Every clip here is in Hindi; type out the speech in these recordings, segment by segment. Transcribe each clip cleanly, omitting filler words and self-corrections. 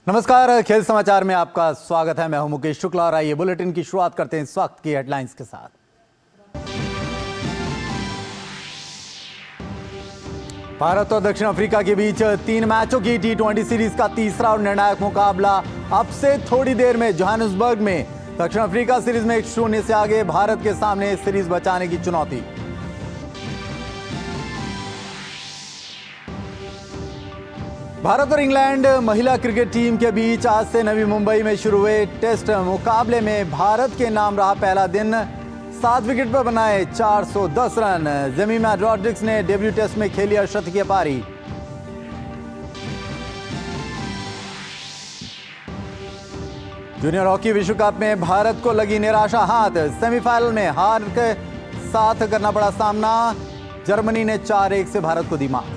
नमस्कार, खेल समाचार में आपका स्वागत है। मैं हूं मुकेश शुक्ला और आइए बुलेटिन की शुरुआत करते हैं इस वक्त की हेडलाइंस के साथ। भारत और दक्षिण अफ्रीका के बीच 3 मैचों की T20 सीरीज का तीसरा और निर्णायक मुकाबला अब से थोड़ी देर में जोहानिसबर्ग में। दक्षिण अफ्रीका सीरीज में 1-0 से आगे, भारत के सामने सीरीज बचाने की चुनौती। भारत और इंग्लैंड महिला क्रिकेट टीम के बीच आज से नवी मुंबई में शुरू हुए टेस्ट मुकाबले में भारत के नाम रहा पहला दिन। 7 विकेट पर बनाए 410 रन। जेमिमा रॉड्रिग्स ने डेब्यू टेस्ट में खेली अर्धशतकीय पारी। जूनियर हॉकी विश्व कप में भारत को लगी निराशा हाथ। सेमीफाइनल में हार के साथ करना पड़ा सामना। जर्मनी ने 4-1 से भारत को दी मात।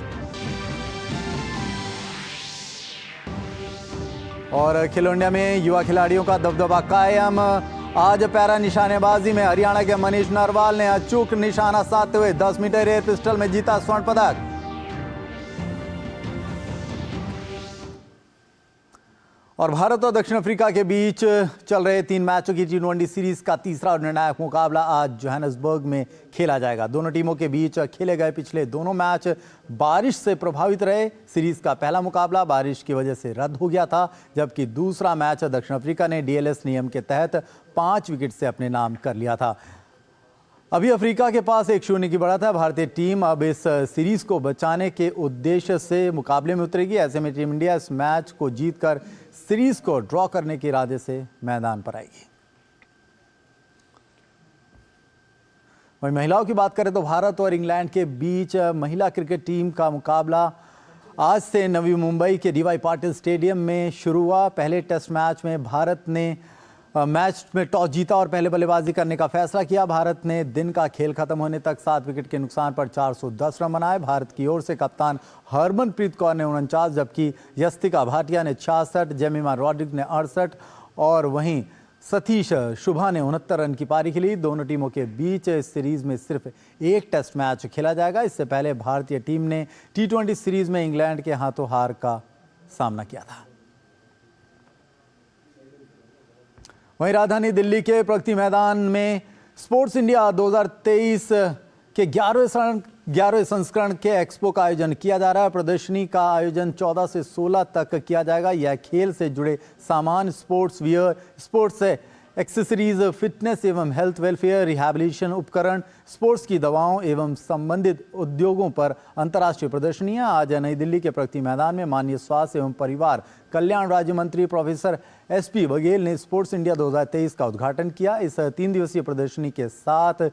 और खेलो इंडिया में युवा खिलाड़ियों का दबदबा कायम। आज पैरा निशानेबाजी में हरियाणा के मनीष नरवाल ने अचूक निशाना साधते हुए 10 मीटर एयर पिस्टल में जीता स्वर्ण पदक। और भारत और दक्षिण अफ्रीका के बीच चल रहे 3 मैचों की T20 सीरीज का तीसरा और निर्णायक मुकाबला आज जोहानिसबर्ग में खेला जाएगा। दोनों टीमों के बीच खेले गए पिछले दोनों मैच बारिश से प्रभावित रहे। सीरीज का पहला मुकाबला बारिश की वजह से रद्द हो गया था, जबकि दूसरा मैच दक्षिण अफ्रीका ने DLS नियम के तहत 5 विकेट से अपने नाम कर लिया था। अभी अफ्रीका के पास 1-0 की बढ़त है। भारतीय टीम अब इस सीरीज को बचाने के उद्देश्य से मुकाबले में उतरेगी। ऐसे में टीम इंडिया इस मैच को जीतकर सीरीज को ड्रॉ करने के इरादे से मैदान पर आएगी। वहीं महिलाओं की बात करें तो भारत और इंग्लैंड के बीच महिला क्रिकेट टीम का मुकाबला आज से नवी मुंबई के DY पाटिल स्टेडियम में शुरू हुआ। पहले टेस्ट मैच में भारत ने मैच में टॉस जीता और पहले बल्लेबाजी करने का फैसला किया। भारत ने दिन का खेल खत्म होने तक 7 विकेट के नुकसान पर 410 रन बनाए। भारत की ओर से कप्तान हरमनप्रीत कौर ने 49, जबकि यस्तिका भाटिया ने 66, जेमिमा रॉड्रिग्स ने 68 और वहीं सतीश शुभा ने 69 रन की पारी खेली। दोनों टीमों के बीच इस सीरीज में सिर्फ एक टेस्ट मैच खेला जाएगा। इससे पहले भारतीय टीम ने T20 सीरीज में इंग्लैंड के हाथों हार का सामना किया था। वहीं राजधानी दिल्ली के प्रगति मैदान में स्पोर्ट्स इंडिया 2023 के 11वें संस्करण के एक्सपो का आयोजन किया जा रहा है। प्रदर्शनी का आयोजन 14 से 16 तक किया जाएगा। यह खेल से जुड़े सामान, sports wear, sports accessories, fitness एवं हेल्थ वेलफेयर, रिहैबिलिटेशन उपकरण, स्पोर्ट्स की दवाओं एवं संबंधित उद्योगों पर अंतर्राष्ट्रीय प्रदर्शनी है। आज नई दिल्ली के प्रगति मैदान में माननीय स्वास्थ्य एवं परिवार कल्याण राज्य मंत्री प्रोफेसर SP बघेल ने स्पोर्ट्स इंडिया 2023 का उद्घाटन किया। इस 3 दिवसीय प्रदर्शनी के साथ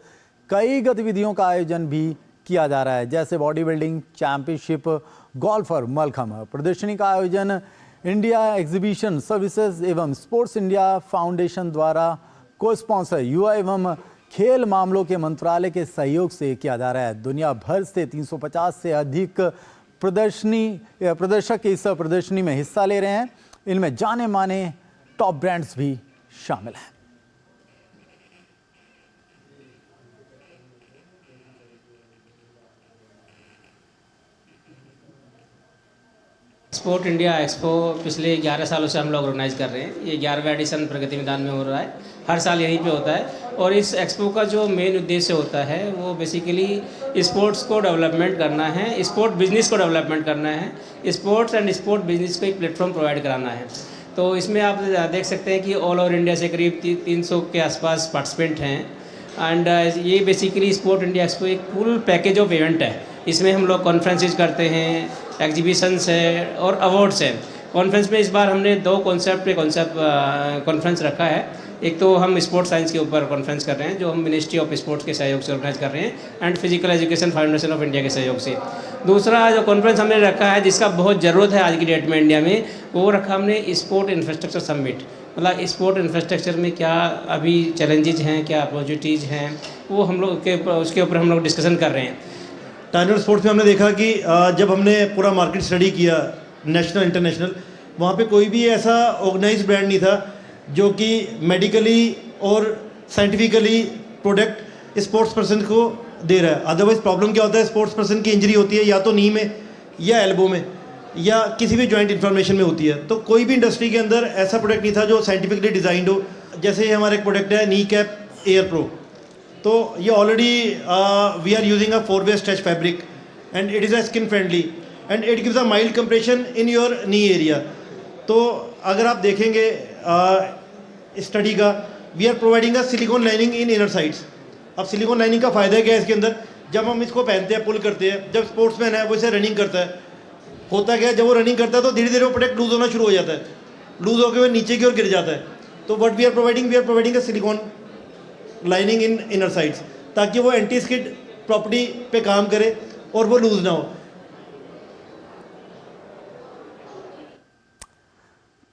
कई गतिविधियों का आयोजन भी किया जा रहा है, जैसे बॉडी बिल्डिंग चैंपियनशिप, गोल्फ और मलखम्ब। प्रदर्शनी का आयोजन इंडिया एग्जीबिशन सर्विसेज एवं स्पोर्ट्स इंडिया फाउंडेशन द्वारा को स्पॉन्सर युवा एवं खेल मामलों के मंत्रालय के सहयोग से किया जा रहा है। दुनिया भर से 350 से अधिक प्रदर्शक इस प्रदर्शनी में हिस्सा ले रहे हैं। इनमें जाने माने टॉप ब्रांड्स भी शामिल हैं। स्पोर्ट इंडिया एक्सपो पिछले 11 सालों से हम लोग ऑर्गेनाइज कर रहे हैं। ये 11वां एडिशन प्रगति मैदान में हो रहा है। हर साल यहीं पे होता है और इस एक्सपो का जो मेन उद्देश्य होता है वो बेसिकली स्पोर्ट्स को डेवलपमेंट करना है, स्पोर्ट बिजनेस को डेवलपमेंट करना है, स्पोर्ट्स एंड स्पोर्ट बिजनेस को एक प्लेटफॉर्म प्रोवाइड कराना है। तो इसमें आप देख सकते हैं कि ऑल ओवर इंडिया से करीब 300 के आसपास पार्टिसिपेंट हैं। एंड ये बेसिकली स्पोर्ट इंडिया एक्सपो एक फुल पैकेज ऑफ इवेंट है। इसमें हम लोग कॉन्फ्रेंसेज करते हैं, एग्जीबिशंस है और अवार्ड्स हैं। कॉन्फ्रेंस में इस बार हमने 2 कॉन्फ्रेंस रखा है। एक तो हम स्पोर्ट्स साइंस के ऊपर कॉन्फ्रेंस कर रहे हैं, जो हम मिनिस्ट्री ऑफ स्पोर्ट्स के सहयोग से ऑर्गेनाइज कर रहे हैं and physical education foundation of India के सहयोग से। दूसरा जो कॉन्फ्रेंस हमने रखा है, जिसका बहुत ज़रूरत है आज की डेट में इंडिया में, वो रखा हमने स्पोर्ट इंफ्रास्ट्रक्चर समिट। मतलब स्पोर्ट इंफ्रास्ट्रक्चर में क्या अभी चैलेंजेज हैं, क्या अपॉर्चुनिटीज़ हैं, वो हम लोग उसके ऊपर हम लोग डिस्कशन कर रहे हैं। टाइगर स्पोर्ट्स में हमने देखा कि जब हमने पूरा मार्केट स्टडी किया नेशनल इंटरनेशनल, वहाँ पे कोई भी ऐसा ऑर्गेनाइज ब्रांड नहीं था जो कि मेडिकली और साइंटिफिकली प्रोडक्ट स्पोर्ट्स पर्सन को दे रहा है। अदरवाइज प्रॉब्लम क्या होता है, स्पोर्ट्स पर्सन की इंजरी होती है या तो नी में या एल्बो में, या किसी भी जॉइंट इन्फॉर्मेशन में होती है। तो कोई भी इंडस्ट्री के अंदर ऐसा प्रोडक्ट नहीं था जो साइंटिफिकली डिज़ाइंड हो। जैसे हमारा एक प्रोडक्ट है नी कैप एयर प्रो, तो ये already we are using a 4-way stretch fabric and it is a skin friendly and it gives a mild compression in your knee area. तो अगर आप देखेंगे स्टडी का, we are providing a silicone lining in inner sides. अब सिलिकॉन लाइनिंग का फ़ायदा क्या है इसके अंदर, जब हम इसको पहनते हैं, पुल करते हैं, जब स्पोर्ट्समैन है वो इसे रनिंग करता है, होता क्या है, जब वो रनिंग करता है तो धीरे धीरे वो प्रोडक्ट लूज होना शुरू हो जाता है, लूज होकर वो नीचे की ओर गिर जाता है। तो what we are providing a silicone lining in inner sides, ताकि वो एंटी स्किड प्रॉपर्टी पे काम करे और वो लूज ना हो।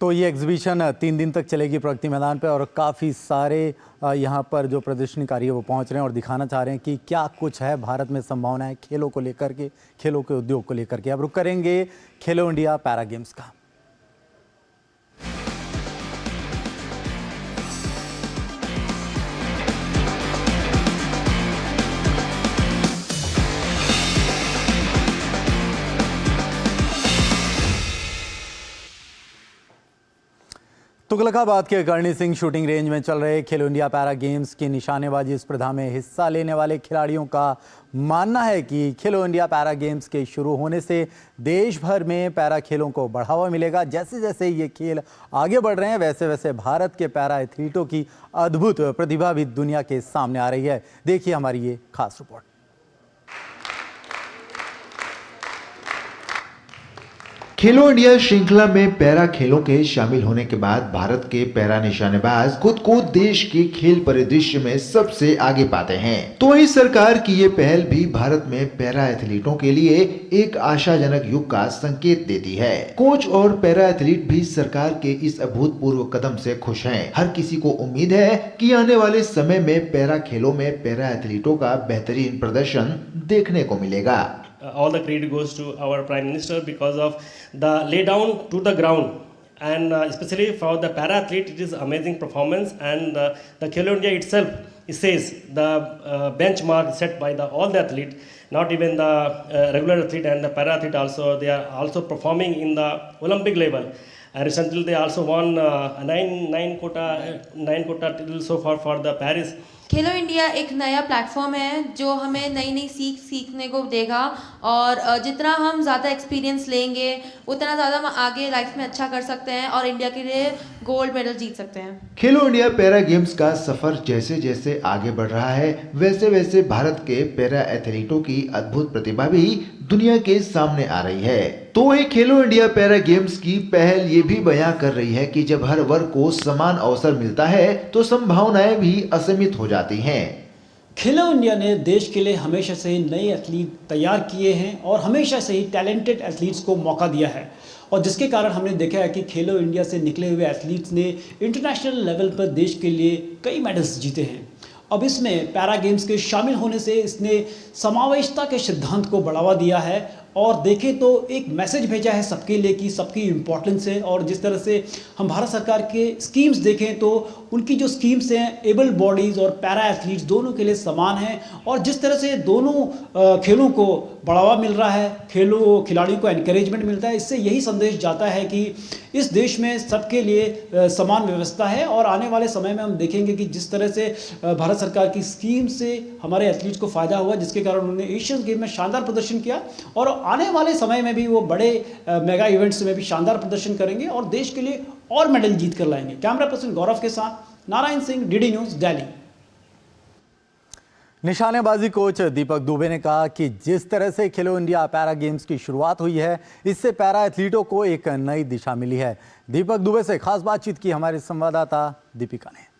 तो ये एग्जीबिशन 3 दिन तक चलेगी प्रगति मैदान पे और काफ़ी सारे यहाँ पर जो प्रदर्शनकारी है वो पहुँच रहे हैं और दिखाना चाह रहे हैं कि क्या कुछ है भारत में संभावनाएं खेलों को लेकर के, खेलों के उद्योग को लेकर के। अब रुक करेंगे खेलो इंडिया पैरा गेम्स का। तुगलकाबाद के करणी सिंह शूटिंग रेंज में चल रहे खेलो इंडिया पैरा गेम्स की निशानेबाजी स्पर्धा में हिस्सा लेने वाले खिलाड़ियों का मानना है कि खेलो इंडिया पैरा गेम्स के शुरू होने से देश भर में पैरा खेलों को बढ़ावा मिलेगा। जैसे जैसे ये खेल आगे बढ़ रहे हैं वैसे वैसे भारत के पैरा एथलीटों की अद्भुत प्रतिभा भी दुनिया के सामने आ रही है। देखिए हमारी ये खास रिपोर्ट। खेलो इंडिया श्रृंखला में पैरा खेलों के शामिल होने के बाद भारत के पैरा निशानेबाज खुद को देश के खेल परिदृश्य में सबसे आगे पाते हैं। तो वहीं सरकार की ये पहल भी भारत में पैरा एथलीटों के लिए एक आशाजनक युग का संकेत देती है। कोच और पैरा एथलीट भी सरकार के इस अभूतपूर्व कदम से खुश हैं। हर किसी को उम्मीद है कि आने वाले समय में पैरा खेलों में पैरा एथलीटों का बेहतरीन प्रदर्शन देखने को मिलेगा। All the credit goes to our Prime Minister because of the lay down to the ground, and especially for the para athlete it is amazing performance, and the Khelo India itself, it says the benchmark set by all the athlete, not even the regular athlete and the para athlete also, they are also performing in the Olympic level. Recently they also won 9 quota till so far for the Paris. Khelo India एक नया प्लेटफॉर्म है जो हमें नई नई सीखने को देगा और जितना हम ज़्यादा एक्सपीरियंस लेंगे उतना ज़्यादा हम आगे लाइफ में अच्छा कर सकते हैं और इंडिया के लिए गोल्ड मेडल जीत सकते हैं। खेलो इंडिया पैरा गेम्स का सफर जैसे जैसे आगे बढ़ रहा है वैसे वैसे भारत के पैरा एथलीटों की अद्भुत प्रतिभा भी दुनिया के सामने आ रही है। तो वही खेलो इंडिया पैरा गेम्स की पहल ये भी बयां कर रही है कि जब हर वर्ग को समान अवसर मिलता है तो संभावनाएं भी असीमित हो जाती हैं। खेलो इंडिया ने देश के लिए हमेशा से ही नए एथलीट तैयार किए हैं और हमेशा से ही टैलेंटेड एथलीट्स को मौका दिया है और जिसके कारण हमने देखा है कि खेलो इंडिया से निकले हुए एथलीट्स ने इंटरनेशनल लेवल पर देश के लिए कई मेडल्स जीते हैं। अब इसमें पैरा गेम्स के शामिल होने से इसने समावेशिता के सिद्धांत को बढ़ावा दिया है और देखें तो एक मैसेज भेजा है सबके लिए कि सबकी इम्पोर्टेंस है। और जिस तरह से हम भारत सरकार के स्कीम्स देखें तो उनकी जो स्कीम्स हैं एबल बॉडीज़ और पैरा एथलीट्स दोनों के लिए समान हैं और जिस तरह से दोनों खेलों को बढ़ावा मिल रहा है, खिलाड़ियों को एनकरेजमेंट मिलता है, इससे यही संदेश जाता है कि इस देश में सबके लिए समान व्यवस्था है। और आने वाले समय में हम देखेंगे कि जिस तरह से भारत सरकार की स्कीम से हमारे एथलीट्स को फ़ायदा हुआ जिसके कारण उन्होंने एशियन गेम में शानदार प्रदर्शन किया और आने वाले समय में भी वो बड़े मेगा इवेंट्स में भी शानदार प्रदर्शन करेंगे और देश के लिए और मेडल जीत कर लाएंगे। कैमरा पर्सन गौरव के साथ नारायण सिंह, डीडी न्यूज़, दिल्ली। निशानेबाजी कोच दीपक दुबे ने कहा कि जिस तरह से खेलो इंडिया पैरा गेम्स की शुरुआत हुई है इससे पैरा एथलीटों को एक नई दिशा मिली है। दीपक दुबे से खास बातचीत की हमारे संवाददाता दीपिका ने।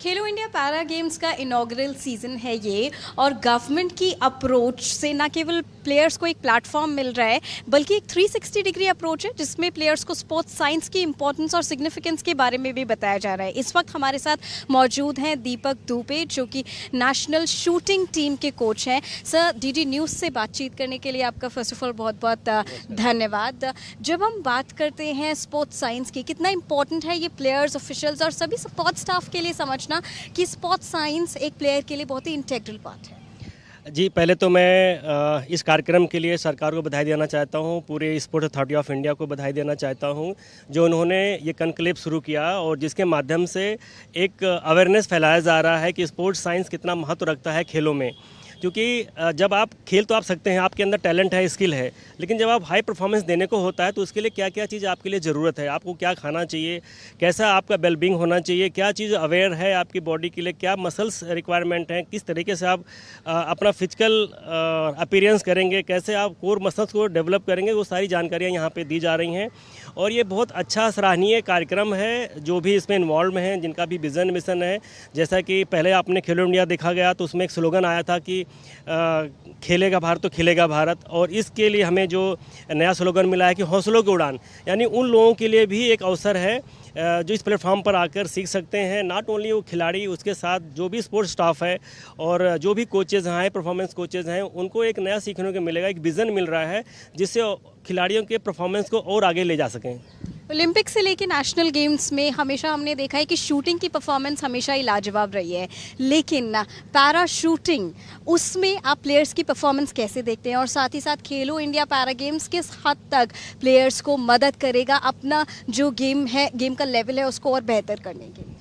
खेलो इंडिया पैरा गेम्स का इनॉग्रल सीज़न है ये और गवर्नमेंट की अप्रोच से ना केवल प्लेयर्स को एक प्लेटफॉर्म मिल रहा है बल्कि एक 360 डिग्री अप्रोच है जिसमें प्लेयर्स को स्पोर्ट्स साइंस की इंपॉर्टेंस और सिग्निफिकेंस के बारे में भी बताया जा रहा है। इस वक्त हमारे साथ मौजूद हैं दीपक दुबे जो कि नेशनल शूटिंग टीम के कोच हैं। सर, डीडी न्यूज़ से बातचीत करने के लिए आपका फर्स्ट ऑफ ऑल बहुत बहुत धन्यवाद। जब हम बात करते हैं स्पोर्ट्स साइंस की, कितना इंपॉर्टेंट है ये प्लेयर्स, ऑफिशियल्स और सभी सपोर्ट स्टाफ के लिए समझना कि स्पोर्ट्स साइंस एक प्लेयर के लिए बहुत ही इंटेग्रल पार्ट है? जी, पहले तो मैं इस कार्यक्रम के लिए सरकार को बधाई देना चाहता हूँ, पूरे स्पोर्ट्स अथॉरिटी ऑफ इंडिया को बधाई देना चाहता हूँ, जो उन्होंने ये कॉन्क्लेव शुरू किया और जिसके माध्यम से एक अवेयरनेस फैलाया जा रहा है कि स्पोर्ट्स साइंस कितना महत्व रखता है खेलों में। क्योंकि जब आप खेल तो आप सकते हैं, आपके अंदर टैलेंट है, स्किल है, लेकिन जब आप हाई परफॉर्मेंस देने को होता है तो उसके लिए क्या क्या चीज़ आपके लिए ज़रूरत है, आपको क्या खाना चाहिए, कैसा आपका वेलबींग होना चाहिए, क्या चीज़ अवेयर है आपकी बॉडी के लिए, क्या मसल्स रिक्वायरमेंट हैं, किस तरीके से आप अपना फिजिकल अपीयरेंस करेंगे, कैसे आप कोर मसल्स को डेवलप करेंगे, वो सारी जानकारियाँ यहाँ पर दी जा रही हैं। और ये बहुत अच्छा सराहनीय कार्यक्रम है, जो भी इसमें इन्वॉल्व हैं, जिनका भी विज़न मिशन है। जैसा कि पहले आपने खेलो इंडिया देखा गया तो उसमें एक स्लोगन आया था कि खेलेगा भारत तो खिलेगा भारत, और इसके लिए हमें जो नया स्लोगन मिला है कि हौसलों की उड़ान, यानी उन लोगों के लिए भी एक अवसर है जो इस प्लेटफॉर्म पर आकर सीख सकते हैं। नॉट ओनली वो खिलाड़ी, उसके साथ जो भी स्पोर्ट्स स्टाफ है और जो भी कोचेज़ हैं, परफॉर्मेंस कोचेज़ हैं, उनको एक नया सीखने को मिलेगा, एक विज़न मिल रहा है जिससे खिलाड़ियों के परफॉर्मेंस को और आगे ले जा सकें। ओलंपिक से लेकर नेशनल गेम्स में हमेशा हमने देखा है कि शूटिंग की परफॉर्मेंस हमेशा ही लाजवाब रही है, लेकिन पैरा शूटिंग, उसमें आप प्लेयर्स की परफॉर्मेंस कैसे देखते हैं, और साथ ही साथ खेलो इंडिया पैरा गेम्स किस हद तक प्लेयर्स को मदद करेगा अपना जो गेम है, गेम का लेवल है, उसको और बेहतर करने के लिए?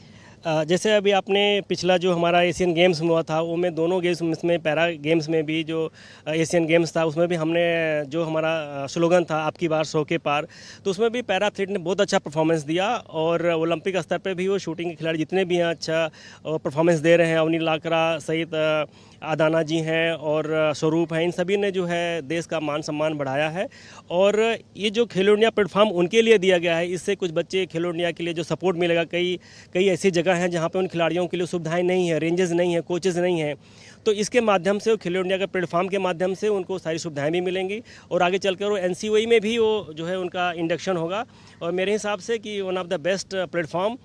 जैसे अभी आपने पिछला जो हमारा एशियन गेम्स हुआ था, वो में दोनों गेम्स में, पैरा गेम्स में भी जो एशियन गेम्स था उसमें भी हमने जो हमारा स्लोगन था आपकी बार 100 के पार, तो उसमें भी पैरा एथलीट ने बहुत अच्छा परफॉर्मेंस दिया। और ओलंपिक स्तर पे भी वो शूटिंग के खिलाड़ी जितने भी हैं अच्छा परफॉर्मेंस दे रहे हैं। अवनी लाकरा सहित आदाना जी हैं और स्वरूप हैं, इन सभी ने जो है देश का मान सम्मान बढ़ाया है। और ये जो खेलो इंडिया प्लेटफॉर्म उनके लिए दिया गया है, इससे कुछ बच्चे खेलो इंडिया के लिए जो सपोर्ट मिलेगा। कई ऐसी जगह हैं जहाँ पे उन खिलाड़ियों के लिए सुविधाएं नहीं है, रेंजेस नहीं है, कोचेज़ नहीं हैं, तो इसके माध्यम से वो खेलो इंडिया के प्लेटफॉर्म के माध्यम से उनको सारी सुविधाएं भी मिलेंगी और आगे चलकर वो NCOE में भी वो जो है उनका इंडक्शन होगा। और मेरे हिसाब से कि one of the best platform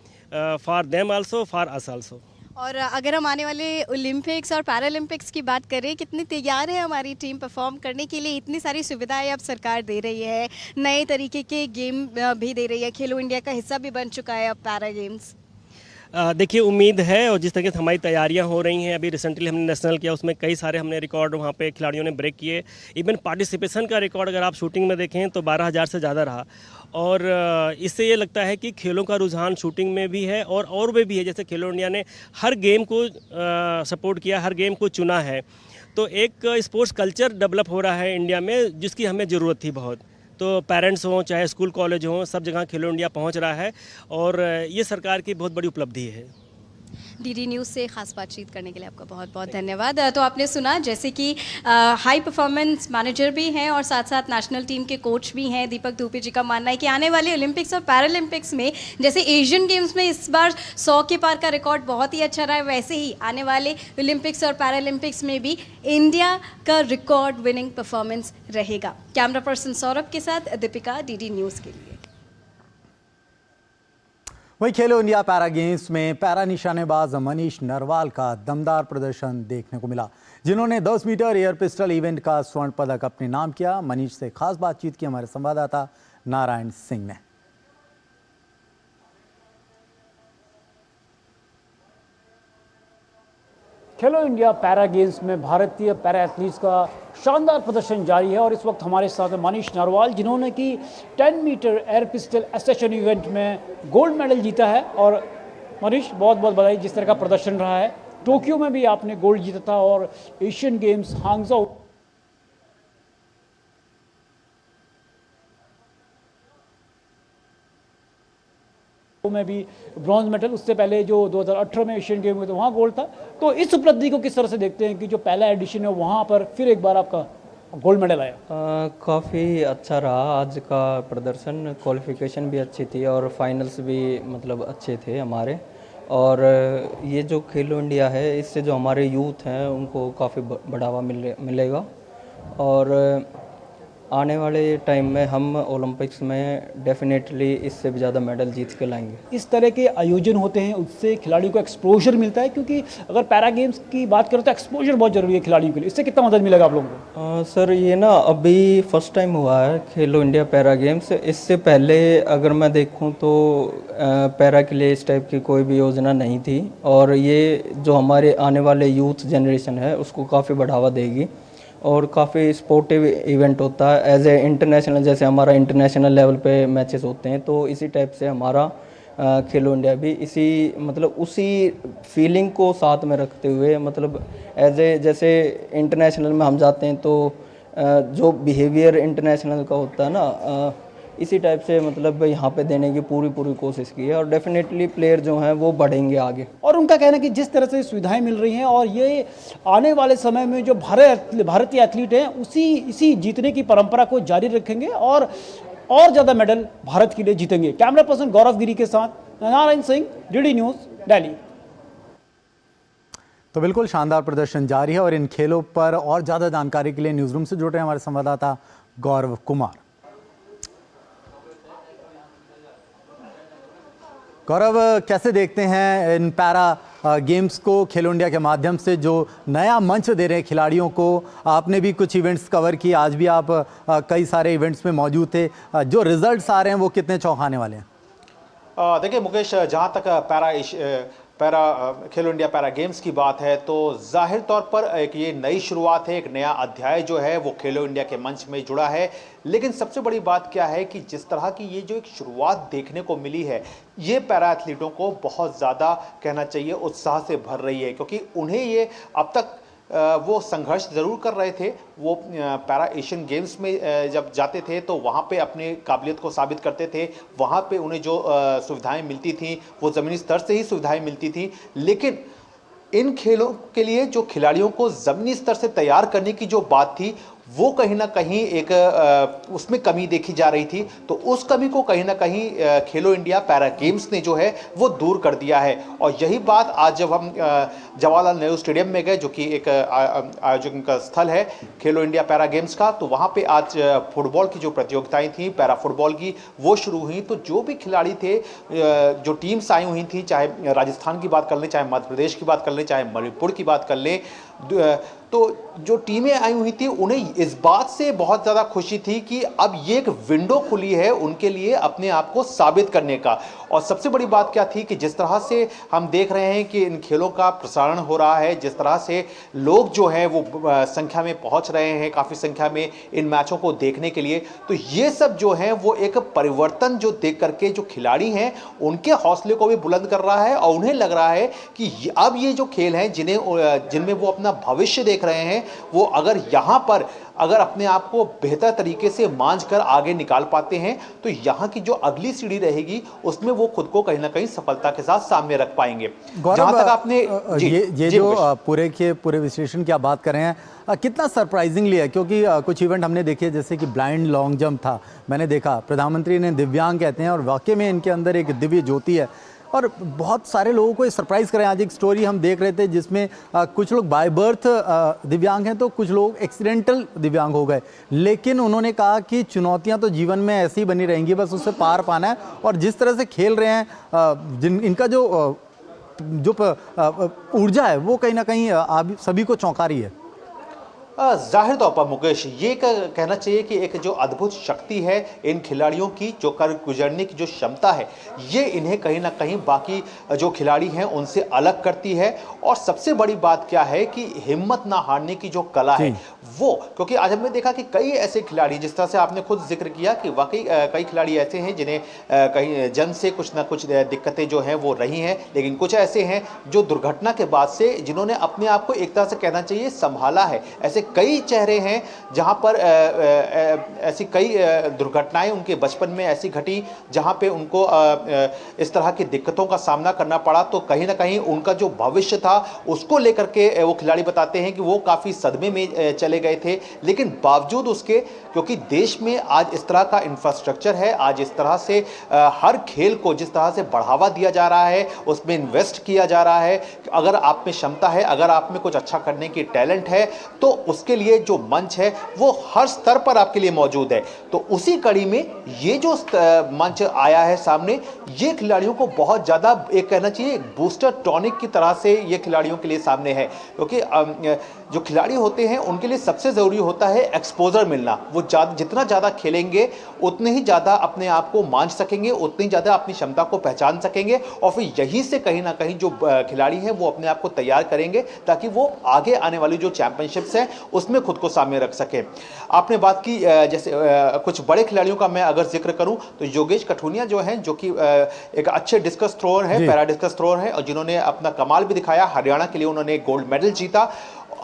for them also, for us also. और अगर हम आने वाले ओलंपिक्स और पैरालंपिक्स की बात करें, कितनी तैयार है हमारी टीम परफॉर्म करने के लिए? इतनी सारी सुविधाएं अब सरकार दे रही है, नए तरीके के गेम भी दे रही है, खेलो इंडिया का हिस्सा भी बन चुका है अब पैरा गेम्स। देखिए, उम्मीद है और जिस तरीके से हमारी तैयारियां हो रही हैं, अभी रिसेंटली हमने नेशनल किया, उसमें कई सारे हमने रिकॉर्ड वहाँ पे खिलाड़ियों ने ब्रेक किए। इवन पार्टिसिपेशन का रिकॉर्ड अगर आप शूटिंग में देखें तो 12,000 से ज़्यादा रहा। और इससे ये लगता है कि खेलों का रुझान शूटिंग में भी है और भी है। जैसे खेलो इंडिया ने हर गेम को सपोर्ट किया, हर गेम को चुना है, तो एक स्पोर्ट्स कल्चर डेवलप हो रहा है इंडिया में, जिसकी हमें ज़रूरत थी बहुत। तो पेरेंट्स हों चाहे स्कूल कॉलेज हों, सब जगह खेलो इंडिया पहुंच रहा है और ये सरकार की बहुत बड़ी उपलब्धि है। DD न्यूज़ से खास बातचीत करने के लिए आपका बहुत बहुत धन्यवाद। तो आपने सुना जैसे कि हाई परफॉर्मेंस मैनेजर भी हैं और साथ साथ नेशनल टीम के कोच भी हैं। दीपक दुबे जी का मानना है कि आने वाले ओलंपिक्स और पैरालंपिक्स में जैसे एशियन गेम्स में इस बार 100 के पार का रिकॉर्ड बहुत ही अच्छा रहा है, वैसे ही आने वाले ओलंपिक्स और पैरालंपिक्स में भी इंडिया का रिकॉर्ड विनिंग परफॉर्मेंस रहेगा। कैमरा पर्सन सौरभ के साथ दीपिका, DD न्यूज़ के लिए। वहीं खेलो इंडिया पैरा गेम्स में पैरा निशानेबाज मनीष नरवाल का दमदार प्रदर्शन देखने को मिला, जिन्होंने 10 मीटर एयर पिस्टल इवेंट का स्वर्ण पदक अपने नाम किया। मनीष से खास बातचीत की हमारे संवाददाता नारायण सिंह ने। खेलो इंडिया पैरा गेम्स में भारतीय पैरा एथलीट्स का शानदार प्रदर्शन जारी है और इस वक्त हमारे साथ है मनीष नरवाल, जिन्होंने कि 10 मीटर एयर पिस्टल एसेशन इवेंट में गोल्ड मेडल जीता है। और मनीष, बहुत बहुत बधाई, जिस तरह का प्रदर्शन रहा है। टोक्यो में भी आपने गोल्ड जीता था और एशियन गेम्स हांगझो में भी ब्रॉन्ज मेडल, उससे पहले जो 2018 में एशियन गेम हुए थे वहाँ गोल्ड था। तो इस उपलब्धि को किस तरह से देखते हैं कि जो पहला एडिशन है वहाँ पर फिर एक बार आपका गोल्ड मेडल आया? काफ़ी अच्छा रहा आज का प्रदर्शन, क्वालिफिकेशन भी अच्छी थी और फाइनल्स भी मतलब अच्छे थे हमारे। और ये जो खेलो इंडिया है, इससे जो हमारे यूथ हैं उनको काफ़ी बढ़ावा मिलेगा और आने वाले टाइम में हम ओलंपिक्स में डेफिनेटली इससे भी ज़्यादा मेडल जीत के लाएंगे। इस तरह के आयोजन होते हैं, उससे खिलाड़ियों को एक्सपोजर मिलता है, क्योंकि अगर पैरा गेम्स की बात करें तो एक्सपोजर बहुत ज़रूरी है खिलाड़ियों के लिए। इससे कितना मदद मिलेगा आप लोगों को? सर ये ना अभी फर्स्ट टाइम हुआ है खेलो इंडिया पैरा गेम्स। इससे पहले अगर मैं देखूं तो पैरा के लिए इस टाइप की कोई भी योजना नहीं थी, और ये जो हमारे आने वाले यूथ जनरेशन है उसको काफ़ी बढ़ावा देगी और काफ़ी स्पोर्टिव इवेंट होता है एज ए इंटरनेशनल। जैसे हमारा इंटरनेशनल लेवल पे मैचेस होते हैं, तो इसी टाइप से हमारा खेलो इंडिया भी इसी मतलब उसी फीलिंग को साथ में रखते हुए, मतलब एज ए जैसे इंटरनेशनल में हम जाते हैं तो जो बिहेवियर इंटरनेशनल का होता है ना, इसी टाइप से मतलब यहाँ पे देने की पूरी कोशिश की है, और डेफिनेटली प्लेयर जो हैं वो बढ़ेंगे आगे। और उनका कहना है कि जिस तरह से सुविधाएं मिल रही हैं और ये आने वाले समय में जो भारतीय एथलीट हैं इसी जीतने की परंपरा को जारी रखेंगे और ज़्यादा मेडल भारत के लिए जीतेंगे। कैमरा पर्सन गौरव गिरी के साथ नारायण सिंह, डीडी न्यूज़, दिल्ली। तो बिल्कुल शानदार प्रदर्शन जारी है और इन खेलों पर और ज़्यादा जानकारी के लिए न्यूज़ रूम से जुड़ रहे हैं हमारे संवाददाता गौरव कुमार। गौरव, कैसे देखते हैं इन पैरा गेम्स को? खेलो इंडिया के माध्यम से जो नया मंच दे रहे हैं खिलाड़ियों को, आपने भी कुछ इवेंट्स कवर किए, आज भी आप कई सारे इवेंट्स में मौजूद थे। जो रिजल्ट्स आ रहे हैं वो कितने चौंकाने वाले हैं? देखिए मुकेश, जहाँ तक खेलो इंडिया पैरा गेम्स की बात है तो जाहिर तौर पर एक ये नई शुरुआत है, एक नया अध्याय जो है वो खेलो इंडिया के मंच में जुड़ा है। लेकिन सबसे बड़ी बात क्या है कि जिस तरह की ये जो एक शुरुआत देखने को मिली है, ये पैरा एथलीटों को बहुत ज़्यादा कहना चाहिए उत्साह से भर रही है, क्योंकि उन्हें ये अब तक वो संघर्ष ज़रूर कर रहे थे। वो पैरा एशियन गेम्स में जब जाते थे तो वहाँ पे अपने काबिलियत को साबित करते थे, वहाँ पे उन्हें जो सुविधाएं मिलती थी वो ज़मीनी स्तर से ही सुविधाएं मिलती थी। लेकिन इन खेलों के लिए जो खिलाड़ियों को ज़मीनी स्तर से तैयार करने की जो बात थी वो कहीं ना कहीं एक उसमें कमी देखी जा रही थी। तो उस कमी को कहीं ना कहीं खेलो इंडिया पैरा गेम्स ने जो है वो दूर कर दिया है। और यही बात आज जब हम जवाहरलाल नेहरू स्टेडियम में गए, जो कि एक आयोजन का स्थल है खेलो इंडिया पैरा गेम्स का, तो वहाँ पे आज फुटबॉल की जो प्रतियोगिताएं थी पैरा फुटबॉल की वो शुरू हुई। तो जो भी खिलाड़ी थे, जो टीम्स आई हुई थी, चाहे राजस्थान की बात कर लें, चाहे मध्य प्रदेश की बात कर लें, चाहे मणिपुर की बात कर लें, तो जो टीमें आई हुई थी उन्हें इस बात से बहुत ज़्यादा खुशी थी कि अब ये एक विंडो खुली है उनके लिए अपने आप को साबित करने का। और सबसे बड़ी बात क्या थी कि जिस तरह से हम देख रहे हैं कि इन खेलों का प्रसारण हो रहा है, जिस तरह से लोग जो हैं वो संख्या में पहुंच रहे हैं, काफ़ी संख्या में इन मैचों को देखने के लिए, तो ये सब जो है वो एक परिवर्तन जो देख करके जो खिलाड़ी हैं उनके हौसले को भी बुलंद कर रहा है। और उन्हें लग रहा है कि अब ये जो खेल हैं जिनमें वो अपना भविष्य देख रहे हैं, वो अगर यहाँ पर अगर अपने आप को बेहतर तरीके से मांझ कर आगे निकाल पाते हैं तो यहाँ की जो अगली सीढ़ी रहेगी उसमें वो खुद को कहीं ना कहीं सफलता के साथ सामने रख पाएंगे। जहाँ तक आपने ये जो पूरे विश्लेषण की आप बात कर रहे हैं, कितना सरप्राइजिंगली है, क्योंकि कुछ इवेंट हमने देखे जैसे कि ब्लाइंड लॉन्ग जंप था, मैंने देखा प्रधानमंत्री ने दिव्यांग कहते हैं और वाकई में इनके अंदर एक दिव्य ज्योति है और बहुत सारे लोगों को सरप्राइज करें। आज एक स्टोरी हम देख रहे थे जिसमें कुछ लोग बाय बर्थ दिव्यांग हैं तो कुछ लोग एक्सीडेंटल दिव्यांग हो गए, लेकिन उन्होंने कहा कि चुनौतियां तो जीवन में ऐसी ही बनी रहेंगी, बस उससे पार पाना है। और जिस तरह से खेल रहे हैं, इनका जो ऊर्जा है वो कहीं ना कहीं आप सभी को चौंका रही है। जाहिर तौर पर मुकेश, ये कहना चाहिए कि एक जो अद्भुत शक्ति है इन खिलाड़ियों की, जो कर गुजरने की जो क्षमता है, ये इन्हें कहीं ना कहीं बाकी जो खिलाड़ी हैं उनसे अलग करती है। और सबसे बड़ी बात क्या है कि हिम्मत ना हारने की जो कला है वो, क्योंकि आज हमने देखा कि कई ऐसे खिलाड़ी, जिस तरह से आपने खुद जिक्र किया कि वाकई कई खिलाड़ी ऐसे हैं जिन्हें कहीं जन्म से कुछ ना कुछ दिक्कतें जो हैं वो रही हैं, लेकिन कुछ ऐसे हैं जो दुर्घटना के बाद से जिन्होंने अपने आप को एक तरह से कहना चाहिए संभाला है। ऐसे कई चेहरे हैं जहां पर ऐसी कई दुर्घटनाएं उनके बचपन में ऐसी घटी जहां पे उनको इस तरह की दिक्कतों का सामना करना पड़ा। तो कहीं ना कहीं उनका जो भविष्य था उसको लेकर के वो खिलाड़ी बताते हैं कि वो काफ़ी सदमे में चले गए थे, लेकिन बावजूद उसके, क्योंकि देश में आज इस तरह का इंफ्रास्ट्रक्चर है, आज इस तरह से हर खेल को जिस तरह से बढ़ावा दिया जा रहा है, उसमें इन्वेस्ट किया जा रहा है, अगर आप में क्षमता है, अगर आप में कुछ अच्छा करने की टैलेंट है तो उसके लिए जो मंच है वो हर स्तर पर आपके लिए मौजूद है। तो उसी कड़ी में ये जो मंच आया है सामने, ये खिलाड़ियों को बहुत ज़्यादा एक कहना चाहिए बूस्टर टॉनिक की तरह से ये खिलाड़ियों के लिए सामने है, क्योंकि जो खिलाड़ी होते हैं उनके लिए सबसे ज़रूरी होता है एक्सपोजर मिलना। वो जितना ज़्यादा खेलेंगे उतने ही ज़्यादा अपने आप को मान सकेंगे, उतनी ज़्यादा अपनी क्षमता को पहचान सकेंगे और फिर यहीं से कहीं ना कहीं जो खिलाड़ी हैं वो अपने आप को तैयार करेंगे ताकि वो आगे आने वाली जो चैंपियनशिप्स हैं उसमें खुद को सामने रख सके। आपने बात की जैसे कुछ बड़े खिलाड़ियों का मैं अगर जिक्र करूं तो योगेश कठुनिया जो हैं, जो कि एक अच्छे डिस्कस थ्रोअर हैं, पैरा डिस्कस थ्रोअर हैं और जिन्होंने अपना कमाल भी दिखाया। हरियाणा के लिए उन्होंने गोल्ड मेडल जीता।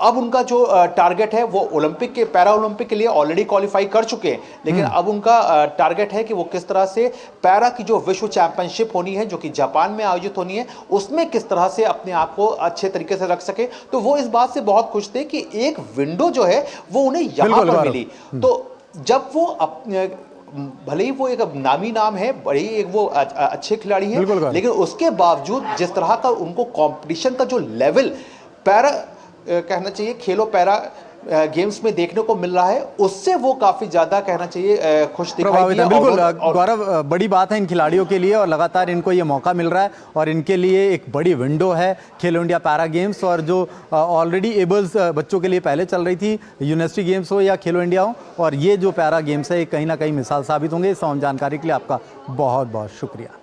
अब उनका जो टारगेट है वो ओलंपिक के पैरा ओलंपिक के लिए ऑलरेडी क्वालिफाई कर चुके हैं, लेकिन अब उनका टारगेट है कि वो किस तरह से पैरा की जो विश्व चैंपियनशिप होनी है जो कि जापान में आयोजित होनी है उसमें किस तरह से अपने आप को अच्छे तरीके से रख सके। तो वो इस बात से बहुत खुश थे कि एक विंडो जो है वो उन्हें यहाँ पर मिली। तो जब वो भले ही वो एक नामी नाम है, बड़े ही एक वो अच्छे खिलाड़ी हैं, लेकिन उसके बावजूद जिस तरह का उनको कंपटीशन का जो लेवल पैरा कहना चाहिए खेलो पैरा गेम्स में देखने को मिल रहा है, उससे वो काफी ज्यादा कहना चाहिए खुश दिखाई दिया। बिल्कुल गौरव, बड़ी बात है इन खिलाड़ियों के लिए और लगातार इनको ये मौका मिल रहा है और इनके लिए एक बड़ी विंडो है खेलो इंडिया पैरा गेम्स। और जो ऑलरेडी एबल्स बच्चों के लिए पहले चल रही थी, यूनिवर्सिटी गेम्स हो या खेलो इंडिया हो, और ये जो पैरा गेम्स है कहीं ना कहीं मिसाल साबित होंगे। इस तमाम जानकारी के लिए आपका बहुत बहुत शुक्रिया।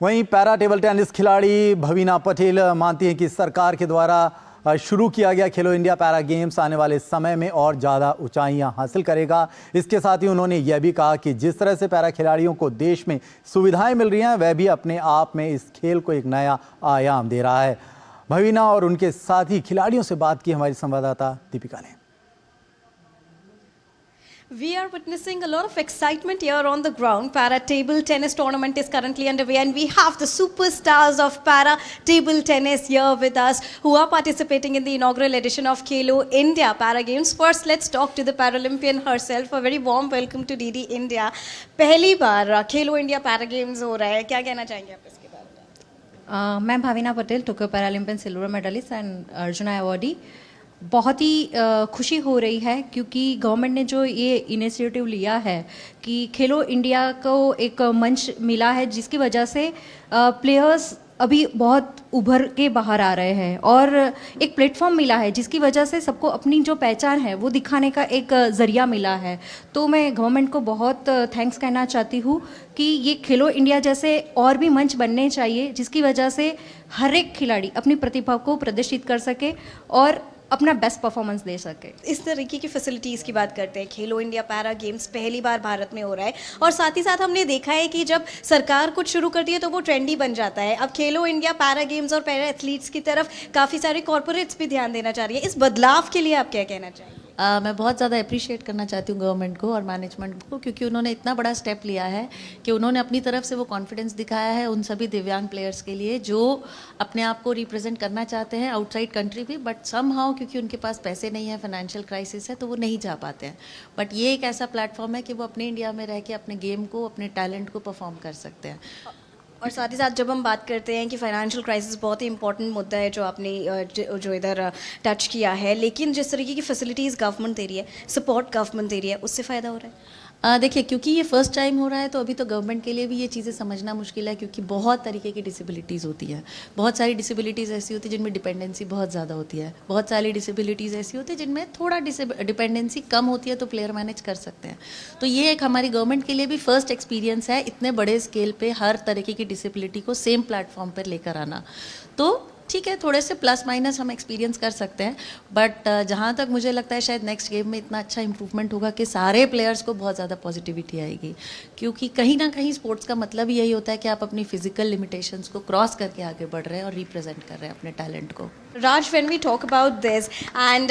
वहीं पैरा टेबल टेनिस खिलाड़ी भवीना पटेल मानती हैं कि सरकार के द्वारा शुरू किया गया खेलो इंडिया पैरा गेम्स आने वाले समय में और ज़्यादा ऊंचाइयां हासिल करेगा। इसके साथ ही उन्होंने यह भी कहा कि जिस तरह से पैरा खिलाड़ियों को देश में सुविधाएं मिल रही हैं वह भी अपने आप में इस खेल को एक नया आयाम दे रहा है। भवीना और उनके साथ ही खिलाड़ियों से बात की हमारी संवाददाता दीपिका ने। We are witnessing a lot of excitement here on the ground. Para table tennis tournament is currently underway and we have the superstars of para table tennis here with us who are participating in the inaugural edition of Khelo India Para Games. First, let's talk to the Paralympian herself. A very warm welcome to DD India. पहली बार Khelo India Para Games हो रहा है, क्या कहना चाहेंगे आप इसके बारे में? मैं Bhavina Patel, Tokyo Paralympian silver medallist and Arjuna awardee. बहुत ही खुशी हो रही है क्योंकि गवर्नमेंट ने जो ये इनिशिएटिव लिया है कि खेलो इंडिया को एक मंच मिला है जिसकी वजह से प्लेयर्स अभी बहुत उभर के बाहर आ रहे हैं और एक प्लेटफॉर्म मिला है जिसकी वजह से सबको अपनी जो पहचान है वो दिखाने का एक ज़रिया मिला है। तो मैं गवर्नमेंट को बहुत थैंक्स कहना चाहती हूँ कि ये खेलो इंडिया जैसे और भी मंच बनने चाहिए जिसकी वजह से हर एक खिलाड़ी अपनी प्रतिभा को प्रदर्शित कर सके और अपना बेस्ट परफॉर्मेंस दे सके। इस तरीके की फैसिलिटीज़ की बात करते हैं। खेलो इंडिया पैरा गेम्स पहली बार भारत में हो रहा है और साथ ही साथ हमने देखा है कि जब सरकार कुछ शुरू करती है तो वो ट्रेंडी बन जाता है। अब खेलो इंडिया पैरा गेम्स और पैरा एथलीट्स की तरफ काफ़ी सारे कॉर्पोरेट्स भी ध्यान देना चाह रही है। इस बदलाव के लिए आप क्या कहना चाहिए? मैं बहुत ज़्यादा अप्रिशिएट करना चाहती हूँ गवर्नमेंट को और मैनेजमेंट को क्योंकि उन्होंने इतना बड़ा स्टेप लिया है कि उन्होंने अपनी तरफ से वो कॉन्फिडेंस दिखाया है उन सभी दिव्यांग प्लेयर्स के लिए जो अपने आप को रिप्रेजेंट करना चाहते हैं आउटसाइड कंट्री भी, बट समहाउ क्योंकि उनके पास पैसे नहीं है, फाइनेंशियल क्राइसिस है, तो वो नहीं जा पाते हैं। बट ये एक ऐसा प्लेटफॉर्म है कि वो अपने इंडिया में रह के अपने गेम को, अपने टैलेंट को परफॉर्म कर सकते हैं। और साथ ही साथ जब हम बात करते हैं कि फाइनेंशियल क्राइसिस बहुत ही इंपॉर्टेंट मुद्दा है जो आपने जो इधर टच किया है, लेकिन जिस तरीके की फैसिलिटीज़ गवर्नमेंट दे रही है, सपोर्ट गवर्नमेंट दे रही है, उससे फ़ायदा हो रहा है? देखिए, क्योंकि ये फर्स्ट टाइम हो रहा है तो अभी तो गवर्नमेंट के लिए भी ये चीज़ें समझना मुश्किल है क्योंकि बहुत तरीके की डिसेबिलिटीज़ होती है। बहुत सारी डिसेबिलिटीज़ ऐसी होती है जिनमें डिपेंडेंसी बहुत ज़्यादा होती है, बहुत सारी डिसेबिलिटीज़ ऐसी होती है जिनमें थोड़ा डिपेंडेंसी कम होती है तो प्लेयर मैनेज कर सकते हैं। तो ये एक हमारी गवर्नमेंट के लिए भी फर्स्ट एक्सपीरियंस है इतने बड़े स्केल पर हर तरीके की डिसेबिलिटी को सेम प्लेटफॉर्म पर लेकर आना। तो ठीक है, थोड़े से प्लस माइनस हम एक्सपीरियंस कर सकते हैं, बट जहाँ तक मुझे लगता है शायद नेक्स्ट गेम में इतना अच्छा इंप्रूवमेंट होगा कि सारे प्लेयर्स को बहुत ज़्यादा पॉजिटिविटी आएगी क्योंकि कहीं ना कहीं स्पोर्ट्स का मतलब यही होता है कि आप अपनी फिजिकल लिमिटेशंस को क्रॉस करके आगे बढ़ रहे हैं और रिप्रेजेंट कर रहे हैं अपने टैलेंट को। Raj, when we talk about this and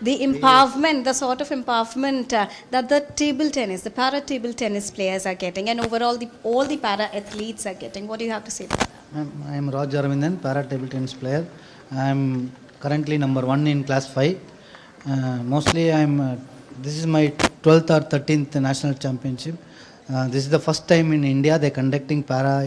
the empowerment, the sort of empowerment that the table tennis, the para table tennis players are getting, and overall all the para athletes are getting, what do you have to say about that? I am Raj Aravindan, para table tennis player. I am currently number 1 in class 5. Mostly I am. This is my 12th or 13th national championship. This is the first time in India they conducting para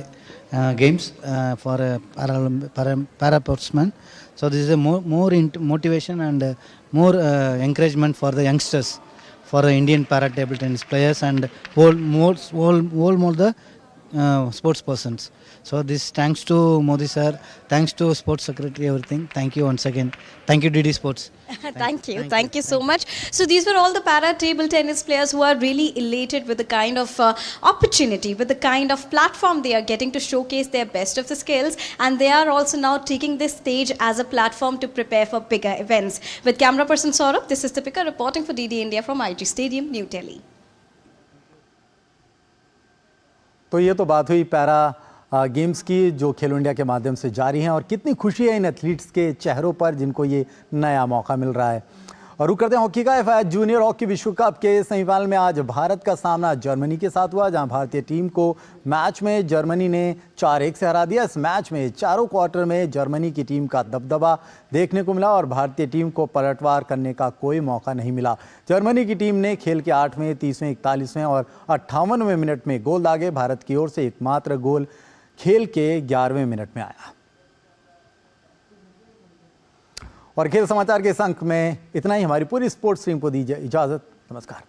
games for para sportsmen. So this is a more motivation and more encouragement for the youngsters, for the Indian para table tennis players and all more the sports persons. So this thanks to Modi sir, thanks to sports secretary, everything. Thank you once again. Thank you DD Sports. Thank you so much. So these were all the para table tennis players who are really elated with the kind of opportunity, with the kind of platform they are getting to showcase their best of the skills, and they are also now taking this stage as a platform to prepare for bigger events. With camera person Saurabh, this is Deepika reporting for DD India from IG Stadium, New Delhi. तो ये तो बात हुई पैरा गेम्स की जो खेलो इंडिया के माध्यम से जारी हैं, और कितनी खुशी है इन एथलीट्स के चेहरों पर जिनको ये नया मौका मिल रहा है। और रुक करते हैं हॉकी का। एफआईएच जूनियर हॉकी विश्व कप के सेमीफाइनल में आज भारत का सामना जर्मनी के साथ हुआ, जहां भारतीय टीम को मैच में जर्मनी ने 4-1 से हरा दिया। इस मैच में चारों क्वार्टर में जर्मनी की टीम का दबदबा देखने को मिला और भारतीय टीम को पलटवार करने का कोई मौका नहीं मिला। जर्मनी की टीम ने खेल के 8वें, 30वें, 41वें और 58वें मिनट में गोल दागे। भारत की ओर से एकमात्र गोल खेल के 11वें मिनट में आया। और खेल समाचार के इस अंक में इतना ही। हमारी पूरी स्पोर्ट्स टीम को दीजिए इजाजत। नमस्कार।